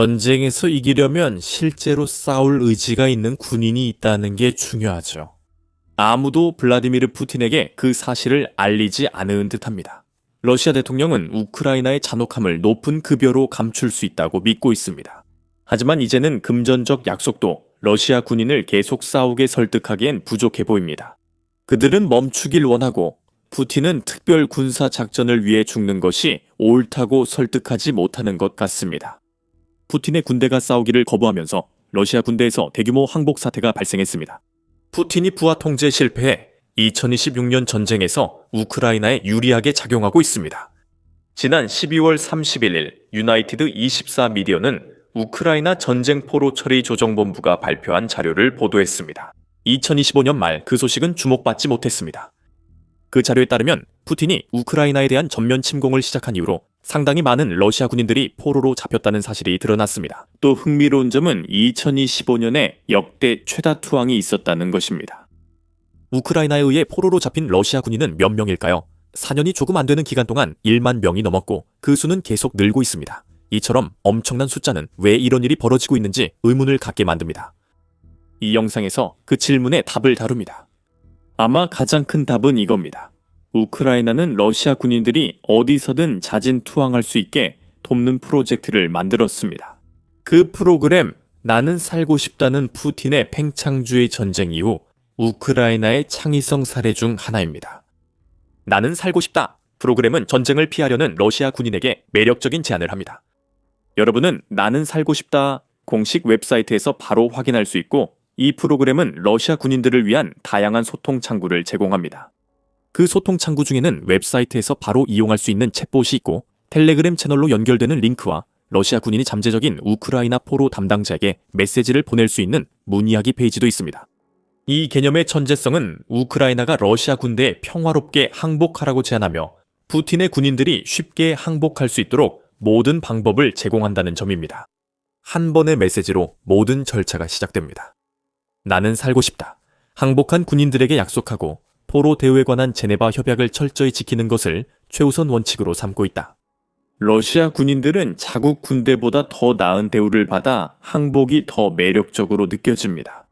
전쟁에서 이기려면 실제로 싸울 의지가 있는 군인이 있다는 게 중요하죠. 아무도 블라디미르 푸틴에게 그 사실을 알리지 않은 듯합니다. 러시아 대통령은 우크라이나의 잔혹함을 높은 급여로 감출 수 있다고 믿고 있습니다. 하지만 이제는 금전적 약속도 러시아 군인을 계속 싸우게 설득하기엔 부족해 보입니다. 그들은 멈추길 원하고 푸틴은 특별 군사 작전을 위해 죽는 것이 옳다고 설득하지 못하는 것 같습니다. 푸틴의 군대가 싸우기를 거부하면서 러시아 군대에서 대규모 항복 사태가 발생했습니다. 푸틴이 부하 통제 실패해 2026년 전쟁에서 우크라이나에 유리하게 작용하고 있습니다. 지난 12월 31일 유나이티드 24 미디어는 우크라이나 전쟁포로 처리 조정본부가 발표한 자료를 보도했습니다. 2025년 말 그 소식은 주목받지 못했습니다. 그 자료에 따르면 푸틴이 우크라이나에 대한 전면 침공을 시작한 이후로 상당히 많은 러시아 군인들이 포로로 잡혔다는 사실이 드러났습니다. 또 흥미로운 점은 2025년에 역대 최다 투항이 있었다는 것입니다. 우크라이나에 의해 포로로 잡힌 러시아 군인은 몇 명일까요? 4년이 조금 안 되는 기간 동안 1만 명이 넘었고 그 수는 계속 늘고 있습니다. 이처럼 엄청난 숫자는 왜 이런 일이 벌어지고 있는지 의문을 갖게 만듭니다. 이 영상에서 그 질문에 답을 다룹니다. 아마 가장 큰 답은 이겁니다. 우크라이나는 러시아 군인들이 어디서든 자진 투항할 수 있게 돕는 프로젝트를 만들었습니다. 그 프로그램 나는 살고 싶다는 푸틴의 팽창주의 전쟁 이후 우크라이나의 창의성 사례 중 하나입니다. 나는 살고 싶다 프로그램은 전쟁을 피하려는 러시아 군인에게 매력적인 제안을 합니다. 여러분은 나는 살고 싶다 공식 웹사이트에서 바로 확인할 수 있고 이 프로그램은 러시아 군인들을 위한 다양한 소통 창구를 제공합니다. 그 소통 창구 중에는 웹사이트에서 바로 이용할 수 있는 챗봇이 있고 텔레그램 채널로 연결되는 링크와 러시아 군인이 잠재적인 우크라이나 포로 담당자에게 메시지를 보낼 수 있는 문이야기 페이지도 있습니다. 이 개념의 천재성은 우크라이나가 러시아 군대에 평화롭게 항복하라고 제안하며 푸틴의 군인들이 쉽게 항복할 수 있도록 모든 방법을 제공한다는 점입니다. 한 번의 메시지로 모든 절차가 시작됩니다. 나는 살고 싶다. 항복한 군인들에게 약속하고 포로 대우에 관한 제네바 협약을 철저히 지키는 것을 최우선 원칙으로 삼고 있다. 러시아 군인들은 자국 군대보다 더 나은 대우를 받아 항복이 더 매력적으로 느껴집니다.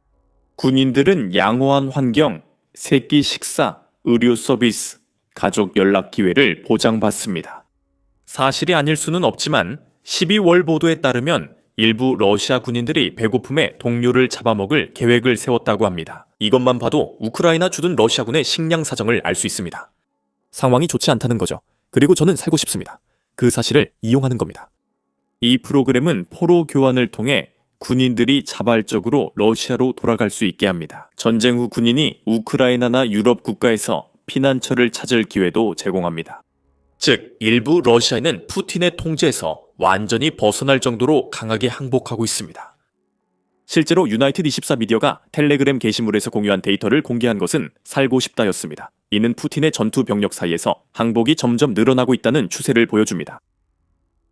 군인들은 양호한 환경, 새끼 식사, 의료 서비스, 가족 연락 기회를 보장받습니다. 사실이 아닐 수는 없지만 12월 보도에 따르면 일부 러시아 군인들이 배고픔에 동료를 잡아먹을 계획을 세웠다고 합니다. 이것만 봐도 우크라이나 주둔 러시아군의 식량 사정을 알 수 있습니다. 상황이 좋지 않다는 거죠. 그리고 저는 살고 싶습니다. 그 사실을 이용하는 겁니다. 이 프로그램은 포로 교환을 통해 군인들이 자발적으로 러시아로 돌아갈 수 있게 합니다. 전쟁 후 군인이 우크라이나나 유럽 국가에서 피난처를 찾을 기회도 제공합니다. 즉, 일부 러시아인은 푸틴의 통제에서 완전히 벗어날 정도로 강하게 항복하고 있습니다. 실제로 유나이티드 24 미디어가 텔레그램 게시물에서 공유한 데이터를 공개한 것은 살고 싶다였습니다. 이는 푸틴의 전투 병력 사이에서 항복이 점점 늘어나고 있다는 추세를 보여줍니다.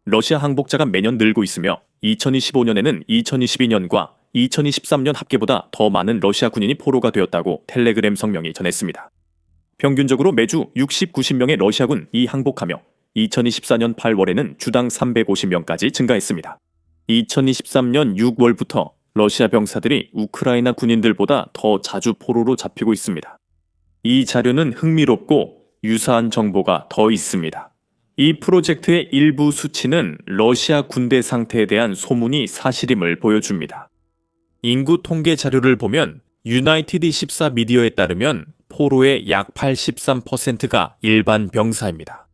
러시아 항복자가 매년 늘고 있으며 2025년에는 2022년과 2023년 합계보다 더 많은 러시아 군인이 포로가 되었다고 텔레그램 성명이 전했습니다. 평균적으로 매주 60, 90명의 러시아군이 항복하며 2024년 8월에는 주당 350명까지 증가했습니다. 2023년 6월부터 러시아 병사들이 우크라이나 군인들보다 더 자주 포로로 잡히고 있습니다. 이 자료는 흥미롭고 유사한 정보가 더 있습니다. 이 프로젝트의 일부 수치는 러시아 군대 상태에 대한 소문이 사실임을 보여줍니다. 인구 통계 자료를 보면 유나이티드 24 미디어에 따르면 포로의 약 83%가 일반 병사입니다.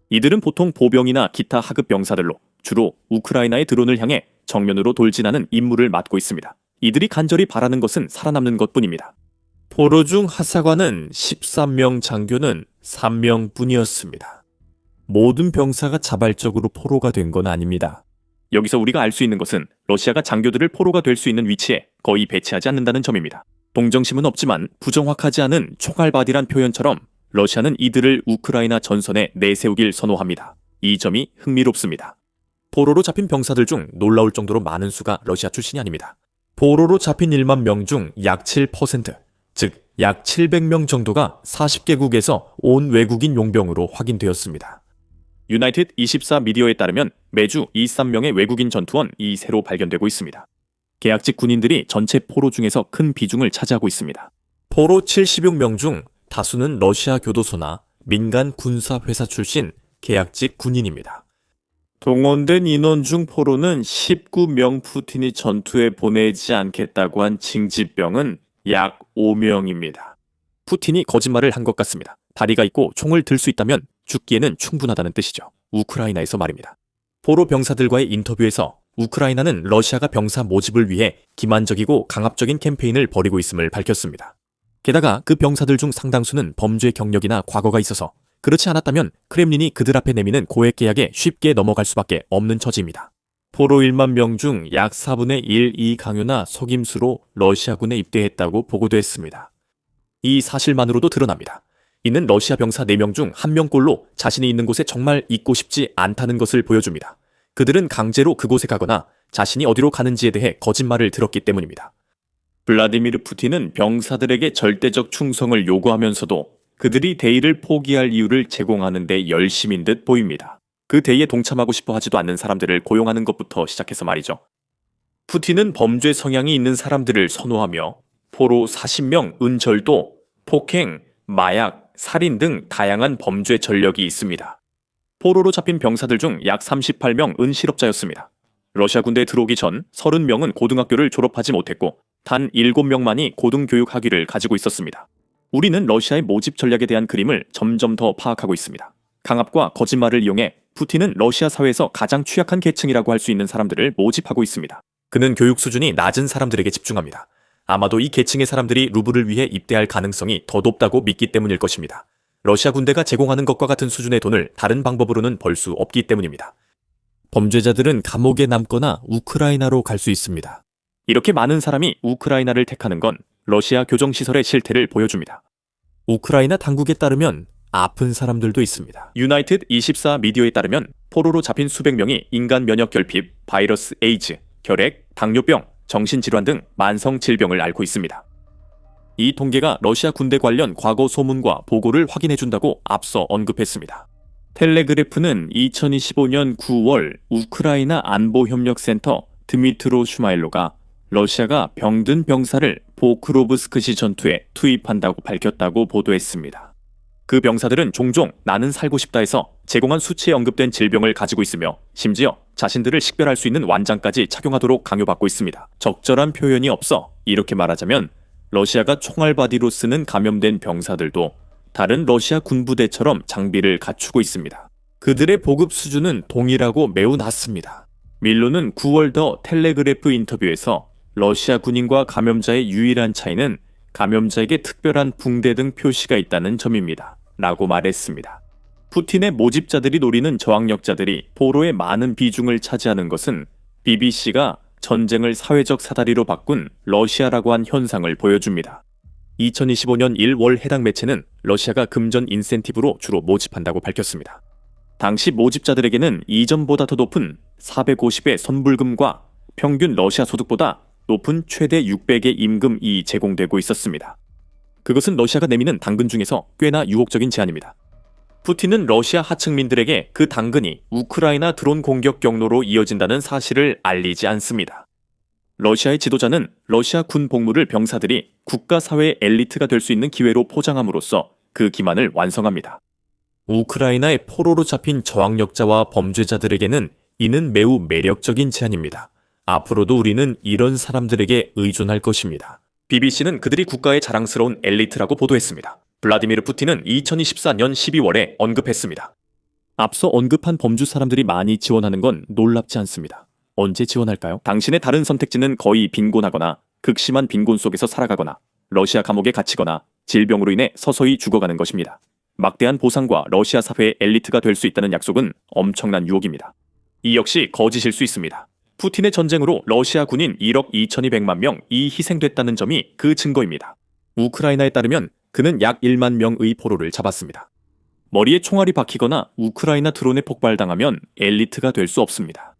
이들은 보통 보병이나 기타 하급 병사들로 주로 우크라이나의 드론을 향해 정면으로 돌진하는 임무를 맡고 있습니다. 이들이 간절히 바라는 것은 살아남는 것뿐입니다. 포로 중 하사관은 13명, 장교는 3명뿐이었습니다. 모든 병사가 자발적으로 포로가 된 건 아닙니다. 여기서 우리가 알 수 있는 것은 러시아가 장교들을 포로가 될 수 있는 위치에 거의 배치하지 않는다는 점입니다. 동정심은 없지만 부정확하지 않은 총알바디란 표현처럼 러시아는 이들을 우크라이나 전선에 내세우길 선호합니다. 이 점이 흥미롭습니다. 포로로 잡힌 병사들 중 놀라울 정도로 많은 수가 러시아 출신이 아닙니다. 포로로 잡힌 1만 명 중 약 7%, 즉 약 700명 정도가 40개국에서 온 외국인 용병으로 확인되었습니다. 유나이티드 24 미디어에 따르면 매주 23명의 외국인 전투원이 새로 발견되고 있습니다. 계약직 군인들이 전체 포로 중에서 큰 비중을 차지하고 있습니다. 포로 76명 중 다수는 러시아 교도소나 민간 군사회사 출신 계약직 군인입니다. 동원된 인원 중 포로는 19명, 푸틴이 전투에 보내지 않겠다고 한 징집병은 약 5명입니다. 푸틴이 거짓말을 한 것 같습니다. 다리가 있고 총을 들 수 있다면 죽기에는 충분하다는 뜻이죠. 우크라이나에서 말입니다. 포로 병사들과의 인터뷰에서 우크라이나는 러시아가 병사 모집을 위해 기만적이고 강압적인 캠페인을 벌이고 있음을 밝혔습니다. 게다가 그 병사들 중 상당수는 범죄 경력이나 과거가 있어서 그렇지 않았다면 크렘린이 그들 앞에 내미는 고액 계약에 쉽게 넘어갈 수밖에 없는 처지입니다. 포로 1만 명 중 약 4분의 1이 강요나 속임수로 러시아군에 입대했다고 보고됐습니다. 이 사실만으로도 드러납니다. 이는 러시아 병사 4명 중 1명꼴로 자신이 있는 곳에 정말 있고 싶지 않다는 것을 보여줍니다. 그들은 강제로 그곳에 가거나 자신이 어디로 가는지에 대해 거짓말을 들었기 때문입니다. 블라디미르 푸틴은 병사들에게 절대적 충성을 요구하면서도 그들이 대의를 포기할 이유를 제공하는 데 열심인 듯 보입니다. 그 대의에 동참하고 싶어 하지도 않는 사람들을 고용하는 것부터 시작해서 말이죠. 푸틴은 범죄 성향이 있는 사람들을 선호하며 포로 40명 은절도, 폭행, 마약, 살인 등 다양한 범죄 전력이 있습니다. 포로로 잡힌 병사들 중 약 38명 은실업자였습니다. 러시아 군대에 들어오기 전 30명은 고등학교를 졸업하지 못했고 단 7명만이 고등교육 학위를 가지고 있었습니다. 우리는 러시아의 모집 전략에 대한 그림을 점점 더 파악하고 있습니다. 강압과 거짓말을 이용해 푸틴은 러시아 사회에서 가장 취약한 계층이라고 할 수 있는 사람들을 모집하고 있습니다. 그는 교육 수준이 낮은 사람들에게 집중합니다. 아마도 이 계층의 사람들이 루블을 위해 입대할 가능성이 더 높다고 믿기 때문일 것입니다. 러시아 군대가 제공하는 것과 같은 수준의 돈을 다른 방법으로는 벌 수 없기 때문입니다. 범죄자들은 감옥에 남거나 우크라이나로 갈 수 있습니다. 이렇게 많은 사람이 우크라이나를 택하는 건 러시아 교정시설의 실태를 보여줍니다. 우크라이나 당국에 따르면 아픈 사람들도 있습니다. 유나이티드 24 미디어에 따르면 포로로 잡힌 수백 명이 인간 면역 결핍, 바이러스 에이즈, 결핵, 당뇨병, 정신질환 등 만성 질병을 앓고 있습니다. 이 통계가 러시아 군대 관련 과거 소문과 보고를 확인해준다고 앞서 언급했습니다. 텔레그래프는 2025년 9월 우크라이나 안보협력센터 드미트로 슈마일로가 러시아가 병든 병사를 포크로브스크시 전투에 투입한다고 밝혔다고 보도했습니다. 그 병사들은 종종 나는 살고 싶다 해서 제공한 수치에 언급된 질병을 가지고 있으며 심지어 자신들을 식별할 수 있는 완장까지 착용하도록 강요받고 있습니다. 적절한 표현이 없어 이렇게 말하자면 러시아가 총알바디로 쓰는 감염된 병사들도 다른 러시아 군부대처럼 장비를 갖추고 있습니다. 그들의 보급 수준은 동일하고 매우 낮습니다. 밀로는 9월 더 텔레그래프 인터뷰에서 러시아 군인과 감염자의 유일한 차이는 감염자에게 특별한 붕대 등 표시가 있다는 점입니다. 라고 말했습니다. 푸틴의 모집자들이 노리는 저항력자들이 포로의 많은 비중을 차지하는 것은 BBC가 전쟁을 사회적 사다리로 바꾼 러시아라고 한 현상을 보여줍니다. 2025년 1월 해당 매체는 러시아가 금전 인센티브로 주로 모집한다고 밝혔습니다. 당시 모집자들에게는 이전보다 더 높은 450의 선불금과 평균 러시아 소득보다 높은 최대 600의 임금이 제공되고 있었습니다. 그것은 러시아가 내미는 당근 중에서 꽤나 유혹적인 제안입니다. 푸틴은 러시아 하층민들에게 그 당근이 우크라이나 드론 공격 경로로 이어진다는 사실을 알리지 않습니다. 러시아의 지도자는 러시아 군 복무를 병사들이 국가사회의 엘리트가 될 수 있는 기회로 포장함으로써 그 기만을 완성합니다. 우크라이나의 포로로 잡힌 저항력자와 범죄자들에게는 이는 매우 매력적인 제안입니다. 앞으로도 우리는 이런 사람들에게 의존할 것입니다. BBC는 그들이 국가의 자랑스러운 엘리트라고 보도했습니다. 블라디미르 푸틴은 2024년 12월에 언급했습니다. 앞서 언급한 범주 사람들이 많이 지원하는 건 놀랍지 않습니다. 언제 지원할까요? 당신의 다른 선택지는 거의 빈곤하거나 극심한 빈곤 속에서 살아가거나 러시아 감옥에 갇히거나 질병으로 인해 서서히 죽어가는 것입니다. 막대한 보상과 러시아 사회의 엘리트가 될 수 있다는 약속은 엄청난 유혹입니다. 이 역시 거짓일 수 있습니다. 푸틴의 전쟁으로 러시아 군인 1억 2200만 명이 희생됐다는 점이 그 증거입니다. 우크라이나에 따르면 그는 약 1만 명의 포로를 잡았습니다. 머리에 총알이 박히거나 우크라이나 드론에 폭발당하면 엘리트가 될 수 없습니다.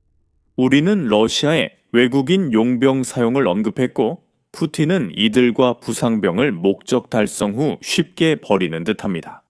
우리는 러시아의 외국인 용병 사용을 언급했고 푸틴은 이들과 부상병을 목적 달성 후 쉽게 버리는 듯합니다.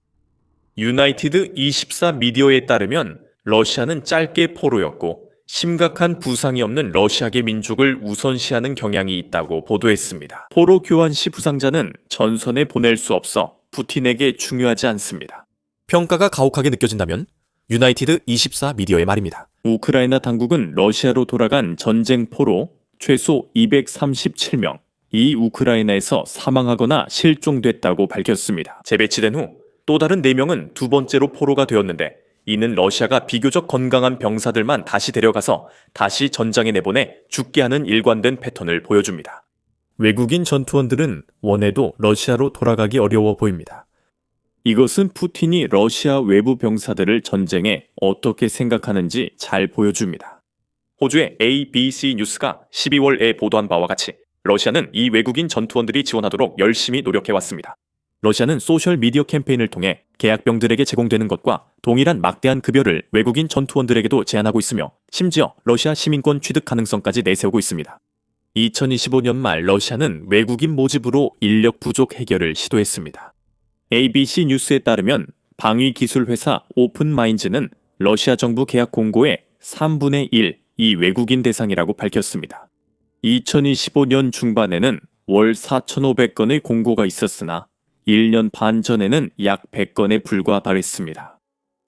유나이티드 24 미디어에 따르면 러시아는 짧게 포로였고 심각한 부상이 없는 러시아계 민족을 우선시하는 경향이 있다고 보도했습니다. 포로 교환 시 부상자는 전선에 보낼 수 없어 푸틴에게 중요하지 않습니다. 평가가 가혹하게 느껴진다면 유나이티드 24 미디어의 말입니다. 우크라이나 당국은 러시아로 돌아간 전쟁 포로 최소 237명, 이 우크라이나에서 사망하거나 실종됐다고 밝혔습니다. 재배치된 후 또 다른 4명은 두 번째로 포로가 되었는데 이는 러시아가 비교적 건강한 병사들만 다시 데려가서 다시 전장에 내보내 죽게 하는 일관된 패턴을 보여줍니다. 외국인 전투원들은 원해도 러시아로 돌아가기 어려워 보입니다. 이것은 푸틴이 러시아 외부 병사들을 전쟁에 어떻게 생각하는지 잘 보여줍니다. 호주의 ABC 뉴스가 12월에 보도한 바와 같이 러시아는 이 외국인 전투원들이 지원하도록 열심히 노력해왔습니다. 러시아는 소셜미디어 캠페인을 통해 계약병들에게 제공되는 것과 동일한 막대한 급여를 외국인 전투원들에게도 제안하고 있으며 심지어 러시아 시민권 취득 가능성까지 내세우고 있습니다. 2025년 말 러시아는 외국인 모집으로 인력 부족 해결을 시도했습니다. ABC 뉴스에 따르면 방위 기술 회사 오픈마인즈는 러시아 정부 계약 공고의 3분의 1, 이 외국인 대상이라고 밝혔습니다. 2025년 중반에는 월 4,500건의 공고가 있었으나 1년 반 전에는 약 100건에 불과했습니다.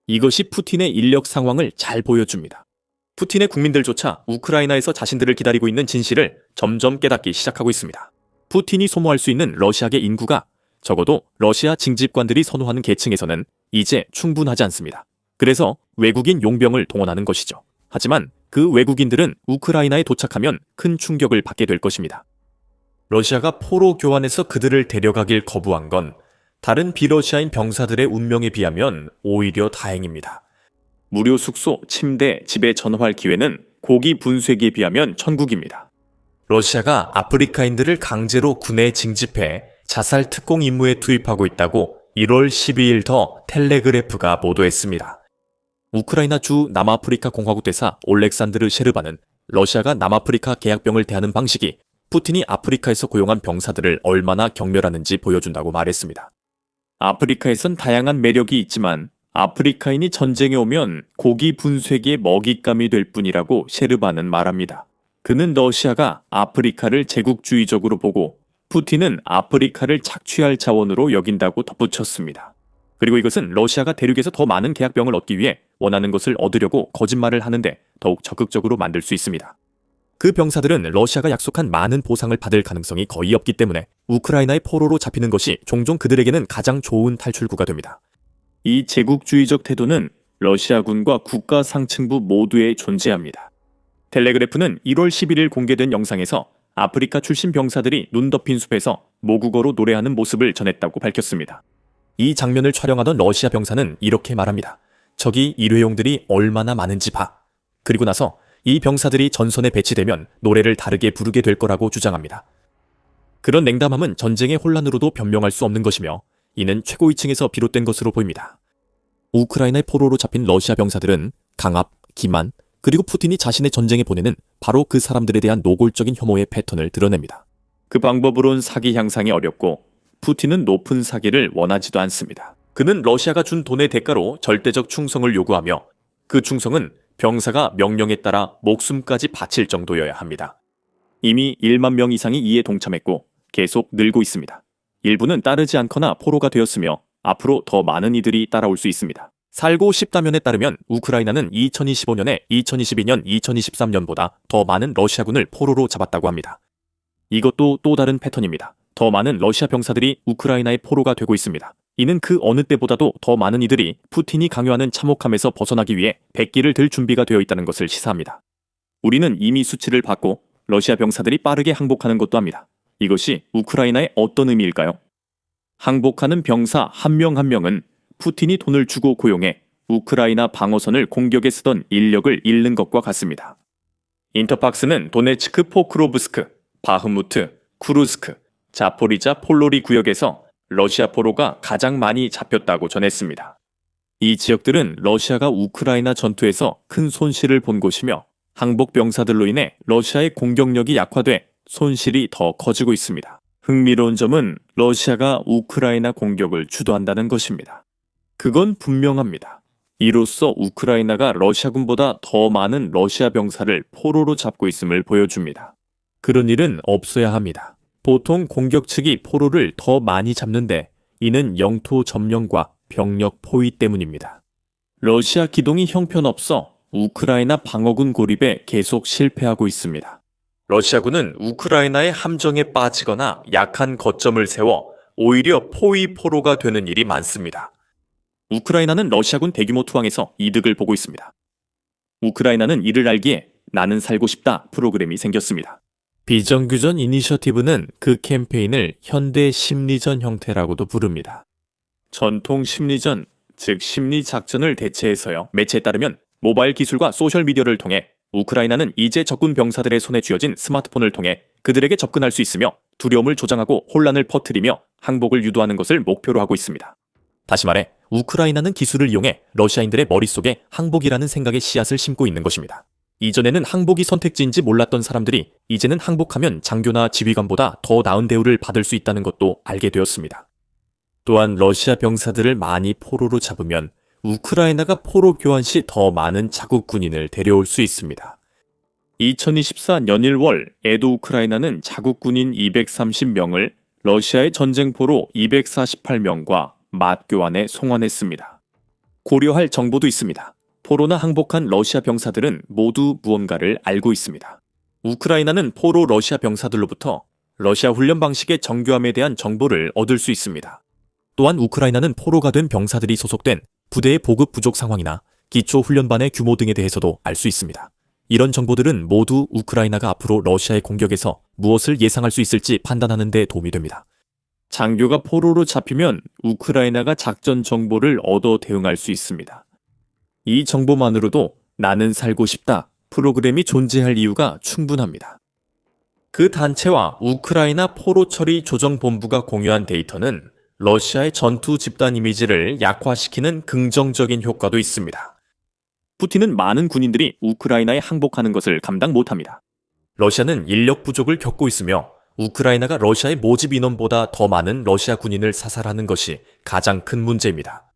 이것이 푸틴의 인력 상황을 잘 보여줍니다. 푸틴의 국민들조차 우크라이나에서 자신들을 기다리고 있는 진실을 점점 깨닫기 시작하고 있습니다. 푸틴이 소모할 수 있는 러시아계 인구가 적어도 러시아 징집관들이 선호하는 계층에서는 이제 충분하지 않습니다. 그래서 외국인 용병을 동원하는 것이죠. 하지만 그 외국인들은 우크라이나에 도착하면 큰 충격을 받게 될 것입니다. 러시아가 포로 교환해서 그들을 데려가길 거부한 건 다른 비러시아인 병사들의 운명에 비하면 오히려 다행입니다. 무료 숙소, 침대, 집에 전화할 기회는 고기 분쇄기에 비하면 천국입니다. 러시아가 아프리카인들을 강제로 군에 징집해 자살 특공 임무에 투입하고 있다고 1월 12일 더 텔레그래프가 보도했습니다. 우크라이나 주 남아프리카 공화국 대사 올렉산드르 셰르바는 러시아가 남아프리카 계약병을 대하는 방식이 푸틴이 아프리카에서 고용한 병사들을 얼마나 경멸하는지 보여준다고 말했습니다. 아프리카에선 다양한 매력이 있지만 아프리카인이 전쟁에 오면 고기 분쇄기의 먹잇감이 될 뿐이라고 셰르바는 말합니다. 그는 러시아가 아프리카를 제국주의적으로 보고 푸틴은 아프리카를 착취할 자원으로 여긴다고 덧붙였습니다. 그리고 이것은 러시아가 대륙에서 더 많은 계약병을 얻기 위해 원하는 것을 얻으려고 거짓말을 하는데 더욱 적극적으로 만들 수 있습니다. 그 병사들은 러시아가 약속한 많은 보상을 받을 가능성이 거의 없기 때문에 우크라이나의 포로로 잡히는 것이 종종 그들에게는 가장 좋은 탈출구가 됩니다. 이 제국주의적 태도는 러시아군과 국가 상층부 모두에 존재합니다. 텔레그래프는 1월 11일 공개된 영상에서 아프리카 출신 병사들이 눈 덮인 숲에서 모국어로 노래하는 모습을 전했다고 밝혔습니다. 이 장면을 촬영하던 러시아 병사는 이렇게 말합니다. 저기 일회용들이 얼마나 많은지 봐. 그리고 나서 이 병사들이 전선에 배치되면 노래를 다르게 부르게 될 거라고 주장합니다. 그런 냉담함은 전쟁의 혼란으로도 변명할 수 없는 것이며 이는 최고위층에서 비롯된 것으로 보입니다. 우크라이나의 포로로 잡힌 러시아 병사들은 강압, 기만, 그리고 푸틴이 자신의 전쟁에 보내는 바로 그 사람들에 대한 노골적인 혐오의 패턴을 드러냅니다. 그 방법으론 사기 향상이 어렵고 푸틴은 높은 사기를 원하지도 않습니다. 그는 러시아가 준 돈의 대가로 절대적 충성을 요구하며 그 충성은 병사가 명령에 따라 목숨까지 바칠 정도여야 합니다. 이미 1만 명 이상이 이에 동참했고 계속 늘고 있습니다. 일부는 따르지 않거나 포로가 되었으며 앞으로 더 많은 이들이 따라올 수 있습니다. 살고 싶다면에 따르면 우크라이나는 2025년에 2022년, 2023년보다 더 많은 러시아군을 포로로 잡았다고 합니다. 이것도 또 다른 패턴입니다. 더 많은 러시아 병사들이 우크라이나의 포로가 되고 있습니다. 이는 그 어느 때보다도 더 많은 이들이 푸틴이 강요하는 참혹함에서 벗어나기 위해 백기를 들 준비가 되어 있다는 것을 시사합니다. 우리는 이미 수치를 받고 러시아 병사들이 빠르게 항복하는 것도 합니다. 이것이 우크라이나의 어떤 의미일까요? 항복하는 병사 한 명 한 명은 푸틴이 돈을 주고 고용해 우크라이나 방어선을 공격에 쓰던 인력을 잃는 것과 같습니다. 인터팍스는 도네츠크 포크로브스크, 바흐무트, 쿠르스크, 자포리자 폴로리 구역에서 러시아 포로가 가장 많이 잡혔다고 전했습니다. 이 지역들은 러시아가 우크라이나 전투에서 큰 손실을 본 곳이며 항복 병사들로 인해 러시아의 공격력이 약화돼 손실이 더 커지고 있습니다. 흥미로운 점은 러시아가 우크라이나 공격을 주도한다는 것입니다. 그건 분명합니다. 이로써 우크라이나가 러시아군보다 더 많은 러시아 병사를 포로로 잡고 있음을 보여줍니다. 그런 일은 없어야 합니다. 보통 공격 측이 포로를 더 많이 잡는데 이는 영토 점령과 병력 포위 때문입니다. 러시아 기동이 형편없어 우크라이나 방어군 고립에 계속 실패하고 있습니다. 러시아군은 우크라이나의 함정에 빠지거나 약한 거점을 세워 오히려 포위 포로가 되는 일이 많습니다. 우크라이나는 러시아군 대규모 투항에서 이득을 보고 있습니다. 우크라이나는 이를 알기에 나는 살고 싶다 프로그램이 생겼습니다. 비정규전 이니셔티브는 그 캠페인을 현대 심리전 형태라고도 부릅니다. 전통 심리전, 즉 심리작전을 대체해서요. 매체에 따르면 모바일 기술과 소셜미디어를 통해 우크라이나는 이제 적군 병사들의 손에 쥐어진 스마트폰을 통해 그들에게 접근할 수 있으며 두려움을 조장하고 혼란을 퍼뜨리며 항복을 유도하는 것을 목표로 하고 있습니다. 다시 말해 우크라이나는 기술을 이용해 러시아인들의 머릿속에 항복이라는 생각의 씨앗을 심고 있는 것입니다. 이전에는 항복이 선택지인지 몰랐던 사람들이 이제는 항복하면 장교나 지휘관보다 더 나은 대우를 받을 수 있다는 것도 알게 되었습니다. 또한 러시아 병사들을 많이 포로로 잡으면 우크라이나가 포로 교환 시 더 많은 자국 군인을 데려올 수 있습니다. 2024년 1월 에도 우크라이나는 자국 군인 230명을 러시아의 전쟁포로 248명과 맞교환에 송환했습니다. 고려할 정보도 있습니다. 포로나 항복한 러시아 병사들은 모두 무언가를 알고 있습니다. 우크라이나는 포로 러시아 병사들로부터 러시아 훈련 방식의 정교함에 대한 정보를 얻을 수 있습니다. 또한 우크라이나는 포로가 된 병사들이 소속된 부대의 보급 부족 상황이나 기초 훈련반의 규모 등에 대해서도 알 수 있습니다. 이런 정보들은 모두 우크라이나가 앞으로 러시아의 공격에서 무엇을 예상할 수 있을지 판단하는 데 도움이 됩니다. 장교가 포로로 잡히면 우크라이나가 작전 정보를 얻어 대응할 수 있습니다. 이 정보만으로도 나는 살고 싶다 프로그램이 존재할 이유가 충분합니다. 그 단체와 우크라이나 포로 처리 조정본부가 공유한 데이터는 러시아의 전투 집단 이미지를 약화시키는 긍정적인 효과도 있습니다. 푸틴은 많은 군인들이 우크라이나에 항복하는 것을 감당 못합니다. 러시아는 인력 부족을 겪고 있으며 우크라이나가 러시아의 모집 인원보다 더 많은 러시아 군인을 사살하는 것이 가장 큰 문제입니다.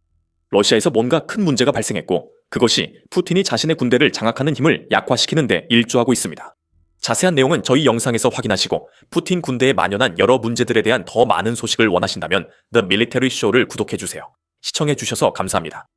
러시아에서 뭔가 큰 문제가 발생했고 그것이 푸틴이 자신의 군대를 장악하는 힘을 약화시키는 데 일조하고 있습니다. 자세한 내용은 저희 영상에서 확인하시고 푸틴 군대에 만연한 여러 문제들에 대한 더 많은 소식을 원하신다면 The Military Show를 구독해주세요. 시청해주셔서 감사합니다.